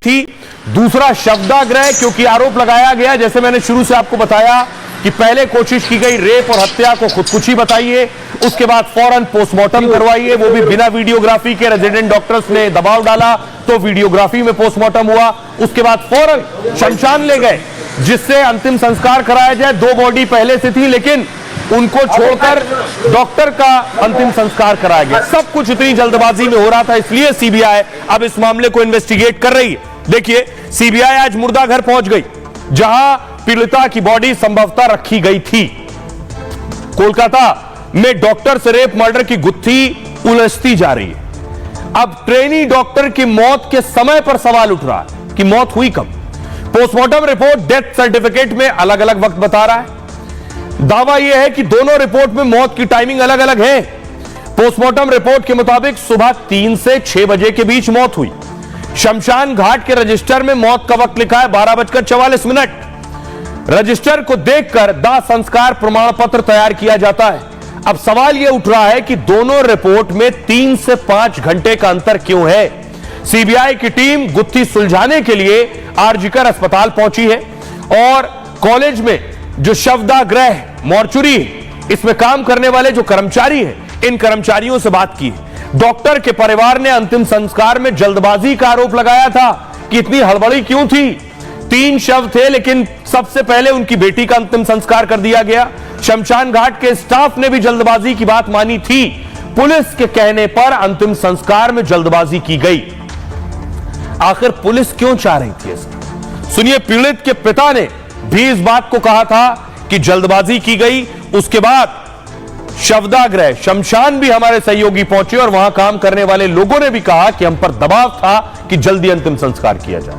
थी। दूसरा शवदाग्रह, क्योंकि आरोप लगाया गया, जैसे मैंने शुरू से आपको बताया कि पहले कोशिश की गई रेप और हत्या को खुदकुशी बताइए, उसके बाद फौरन पोस्टमार्टम करवाइए, वो भी बिना वीडियोग्राफी के। रेजिडेंट डॉक्टर्स ने दबाव डाला तो वीडियोग्राफी में पोस्टमार्टम हुआ, उसके बाद फौरन शमशान ले गए जिससे अंतिम संस्कार कराया जाए। 2 बॉडी पहले से थी लेकिन उनको छोड़कर डॉक्टर का अंतिम संस्कार कराया गया। सब कुछ इतनी जल्दबाजी में हो रहा था, इसलिए सीबीआई अब इस मामले को इन्वेस्टिगेट कर रही है। देखिए, सीबीआई आज मुर्दा घर पहुंच गई जहां पीड़िता की बॉडी संभवतः रखी गई थी। कोलकाता में डॉक्टर से रेप मर्डर की गुत्थी उलझती जा रही है। अब ट्रेनी डॉक्टर की मौत के समय पर सवाल उठ रहा है कि मौत हुई कब। पोस्टमार्टम रिपोर्ट डेथ सर्टिफिकेट में अलग अलग वक्त बता रहा है। दावा यह है कि दोनों रिपोर्ट में मौत की टाइमिंग अलग अलग है। पोस्टमार्टम रिपोर्ट के मुताबिक सुबह 3 से 6 बजे के बीच मौत हुई। शमशान घाट के रजिस्टर में मौत का वक्त लिखा है 12:44। रजिस्टर को देखकर दाह संस्कार प्रमाण पत्र तैयार किया जाता है। अब सवाल यह उठ रहा है कि दोनों रिपोर्ट में 3 से 5 घंटे का अंतर क्यों है। सीबीआई की टीम गुत्थी सुलझाने के लिए आरजीकर अस्पताल पहुंची है और कॉलेज में जो शवदाग्रह मॉर्चुरी है, इसमें काम करने वाले जो कर्मचारी हैं, इन कर्मचारियों से बात की है। डॉक्टर के परिवार ने अंतिम संस्कार में जल्दबाजी का आरोप लगाया था कि इतनी हड़बड़ी क्यों थी। 3 शव थे लेकिन सबसे पहले उनकी बेटी का अंतिम संस्कार कर दिया गया। शमशान घाट के स्टाफ ने भी जल्दबाजी की बात मानी थी। पुलिस के कहने पर अंतिम संस्कार में जल्दबाजी की गई। आखिर पुलिस क्यों चाह रही थी ऐसा? सुनिए, पीड़ित के पिता ने भी इस बात को कहा था कि जल्दबाजी की गई। उसके बाद शवदाग्रह शमशान भी हमारे सहयोगी पहुंचे और वहां काम करने वाले लोगों ने भी कहा कि हम पर दबाव था कि जल्दी अंतिम संस्कार किया जाए।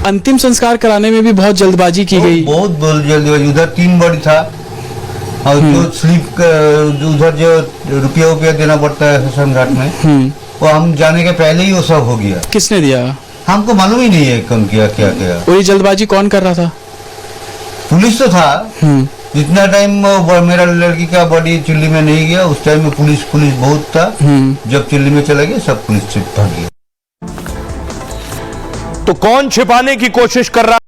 अंतिम संस्कार कराने में भी बहुत जल्दबाजी की गई। बहुत जल्दबाजी। उधर 3 बॉडी था और जो स्लीप उधर जो रुपया देना पड़ता है शमशान घाट में, वो हम जाने के पहले ही वो सब हो गया। किसने दिया? हमको मालूम ही नहीं है कौन किया क्या किया। और ये जल्दबाजी कौन कर रहा था? पुलिस तो था। जितना टाइम मेरा लड़की का बॉडी चुल्ली में नहीं गया उस टाइम में पुलिस बहुत था। जब चुल्ली में चला गया सब पुलिस से भाग गया। तो कौन छिपाने की कोशिश कर रहा है?